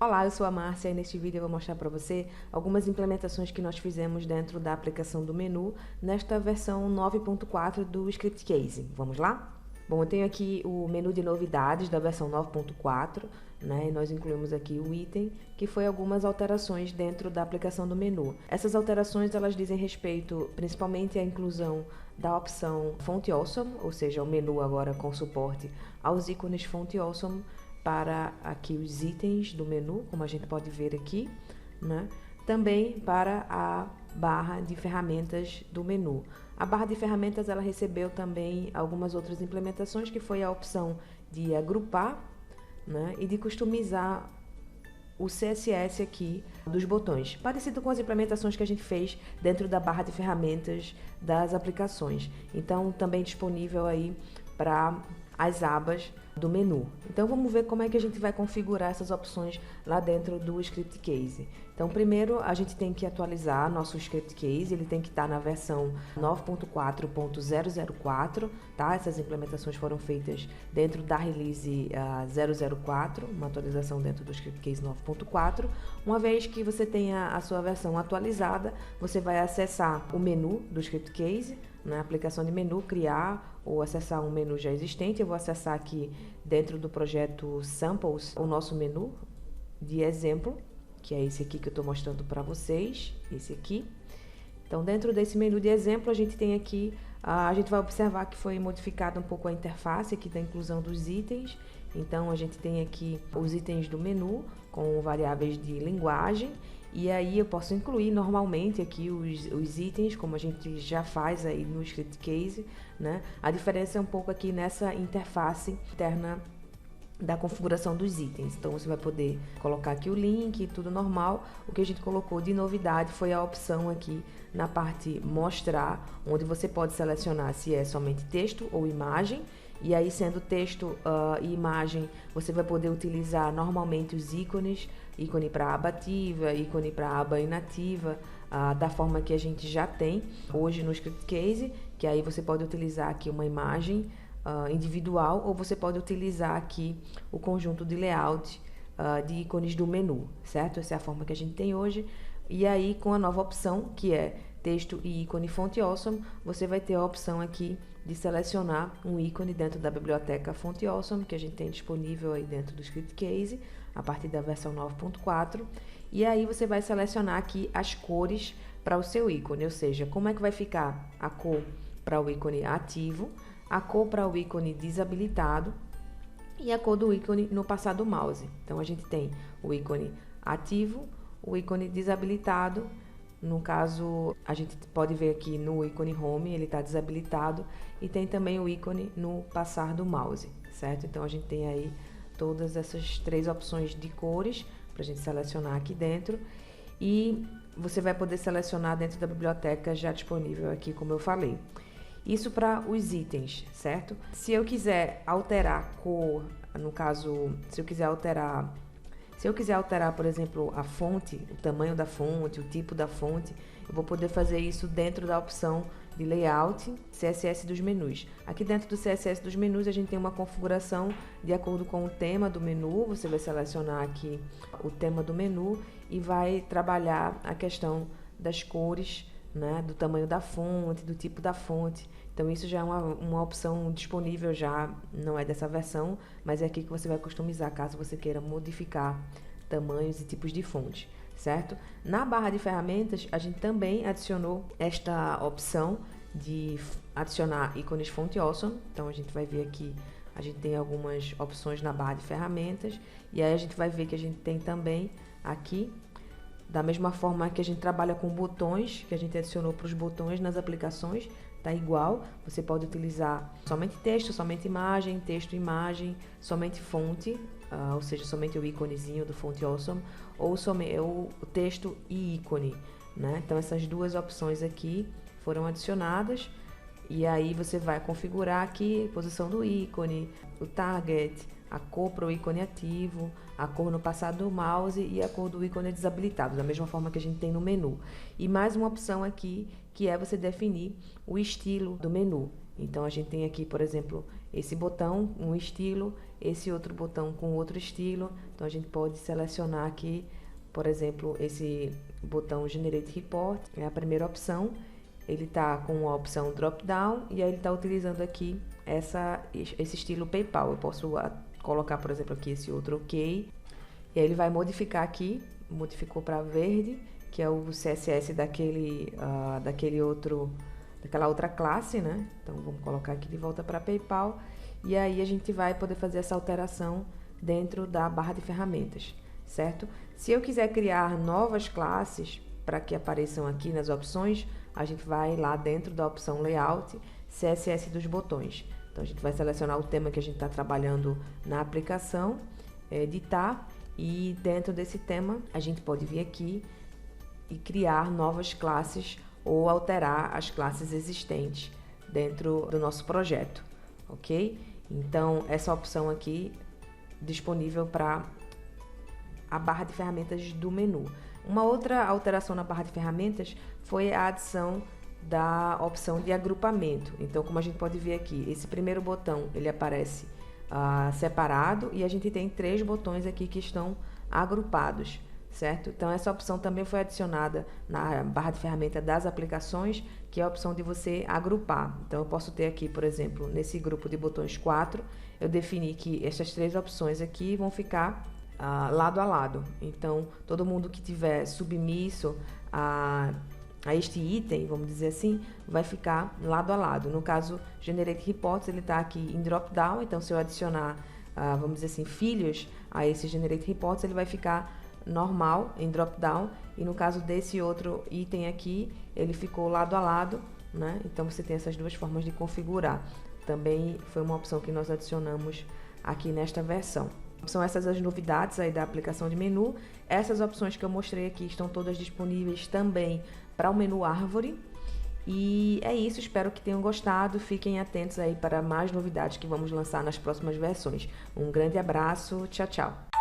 Olá, eu sou a Márcia e neste vídeo eu vou mostrar para você algumas implementações que nós fizemos dentro da aplicação do menu nesta versão 9.4 do Script Case. Vamos lá? Bom, eu tenho aqui o menu de novidades da versão 9.4, né? E nós incluímos aqui o item, que foi algumas alterações dentro da aplicação do menu. Essas alterações elas dizem respeito principalmente à inclusão da opção Font Awesome, ou seja, o menu agora com suporte aos ícones Font Awesome, para aqui os itens do menu, como a gente pode ver aqui, né? Também para a barra de ferramentas do menu. A barra de ferramentas ela recebeu também algumas outras implementações, que foi a opção de agrupar, né? E de customizar o CSS aqui dos botões, parecido com as implementações que a gente fez dentro da barra de ferramentas das aplicações. Então, também disponível aí para as abas do menu. Então vamos ver como é que a gente vai configurar essas opções lá dentro do Script Case. Então primeiro a gente tem que atualizar nosso Script Case, ele tem que estar na versão 9.4.004, tá? Essas implementações foram feitas dentro da release 004, uma atualização dentro do Script Case 9.4. Uma vez que você tenha a sua versão atualizada, você vai acessar o menu do Script Case, na aplicação de menu, criar ou acessar um menu já existente. Eu vou acessar aqui dentro do projeto Samples o nosso menu de exemplo, que é esse aqui que eu estou mostrando para vocês, esse aqui. Então, dentro desse menu de exemplo, a gente tem aqui, a gente vai observar que foi modificada um pouco a interface aqui da inclusão dos itens. Então, a gente tem aqui os itens do menu com variáveis de linguagem. E aí eu posso incluir normalmente aqui os itens, como a gente já faz aí no Script Case, né? A diferença é um pouco aqui nessa interface interna da configuração dos itens. Então você vai poder colocar aqui o link, tudo normal. O que a gente colocou de novidade foi a opção aqui na parte mostrar, onde você pode selecionar se é somente texto ou imagem. E aí, sendo texto e imagem, você vai poder utilizar normalmente os ícones, ícone para aba ativa, ícone para aba inativa, da forma que a gente já tem hoje no Script Case, que aí você pode utilizar aqui uma imagem individual, ou você pode utilizar aqui o conjunto de layout de ícones do menu, certo? Essa é a forma que a gente tem hoje. E aí, com a nova opção, que é texto e ícone Font Awesome, você vai ter a opção aqui de selecionar um ícone dentro da biblioteca Font Awesome, que a gente tem disponível aí dentro do Script Case, a partir da versão 9.4. E aí você vai selecionar aqui as cores para o seu ícone, ou seja, como é que vai ficar a cor para o ícone ativo, a cor para o ícone desabilitado e a cor do ícone no passar do mouse. Então a gente tem o ícone ativo, o ícone desabilitado. No caso, a gente pode ver aqui no ícone Home, ele está desabilitado, e tem também o ícone no passar do mouse, certo? Então a gente tem aí todas essas três opções de cores para a gente selecionar aqui dentro, e você vai poder selecionar dentro da biblioteca já disponível aqui, como eu falei. Isso para os itens, certo? Se eu quiser alterar a cor, no caso, se eu quiser alterar, por exemplo, a fonte, o tamanho da fonte, o tipo da fonte, eu vou poder fazer isso dentro da opção de Layout, CSS dos menus. Aqui dentro do CSS dos menus, a gente tem uma configuração de acordo com o tema do menu. Você vai selecionar aqui o tema do menu e vai trabalhar a questão das cores, né, do tamanho da fonte, do tipo da fonte. Então isso já é uma opção disponível, já não é dessa versão, mas é aqui que você vai customizar caso você queira modificar tamanhos e tipos de fonte, certo? Na barra de ferramentas, a gente também adicionou esta opção de adicionar ícones Font Awesome. Então a gente vai ver aqui, a gente tem algumas opções na barra de ferramentas, e aí a gente vai ver que a gente tem também aqui, da mesma forma que a gente trabalha com botões, que a gente adicionou para os botões nas aplicações, tá igual. Você pode utilizar somente texto, somente imagem, texto, imagem, somente fonte, ou seja, somente o íconezinho do Font Awesome, ou somente o texto e ícone, né? Então essas duas opções aqui foram adicionadas, e aí você vai configurar aqui a posição do ícone, o target, a cor para o ícone ativo, a cor no passado do mouse e a cor do ícone desabilitado, da mesma forma que a gente tem no menu. E mais uma opção aqui, que é você definir o estilo do menu. Então a gente tem aqui, por exemplo, esse botão, um estilo, esse outro botão com outro estilo. Então a gente pode selecionar aqui, por exemplo, esse botão Generate Report, é a primeira opção. Ele está com a opção Drop Down e aí ele está utilizando aqui esse estilo PayPal. Eu posso colocar, por exemplo, aqui esse outro OK. E aí ele vai modificar aqui, modificou para verde, que é o CSS daquela outra classe, né? Então vamos colocar aqui de volta para PayPal. E aí a gente vai poder fazer essa alteração dentro da barra de ferramentas, certo? Se eu quiser criar novas classes para que apareçam aqui nas opções, a gente vai lá dentro da opção Layout, CSS dos botões. Então a gente vai selecionar o tema que a gente está trabalhando na aplicação, editar, e dentro desse tema a gente pode vir aqui e criar novas classes ou alterar as classes existentes dentro do nosso projeto, ok? Então essa opção aqui disponível para a barra de ferramentas do menu. Uma outra alteração na barra de ferramentas foi a adição da opção de agrupamento. Então, como a gente pode ver aqui, esse primeiro botão ele aparece separado e a gente tem 3 botões aqui que estão agrupados, certo? Então essa opção também foi adicionada na barra de ferramenta das aplicações, que é a opção de você agrupar. Então eu posso ter aqui, por exemplo, nesse grupo de botões 4, eu defini que essas 3 opções aqui vão ficar lado a lado. Então todo mundo que tiver submisso a este item, vamos dizer assim, vai ficar lado a lado. No caso, Generate Reports, ele está aqui em drop down, então se eu adicionar, vamos dizer assim, filhos a esse Generate Reports, ele vai ficar normal em drop down, e no caso desse outro item aqui, ele ficou lado a lado, né? Então você tem essas 2 formas de configurar. Também foi uma opção que nós adicionamos aqui nesta versão. São essas as novidades aí da aplicação de menu. Essas opções que eu mostrei aqui estão todas disponíveis também para o menu árvore. E é isso, espero que tenham gostado. Fiquem atentos aí para mais novidades que vamos lançar nas próximas versões. Um grande abraço, tchau, tchau!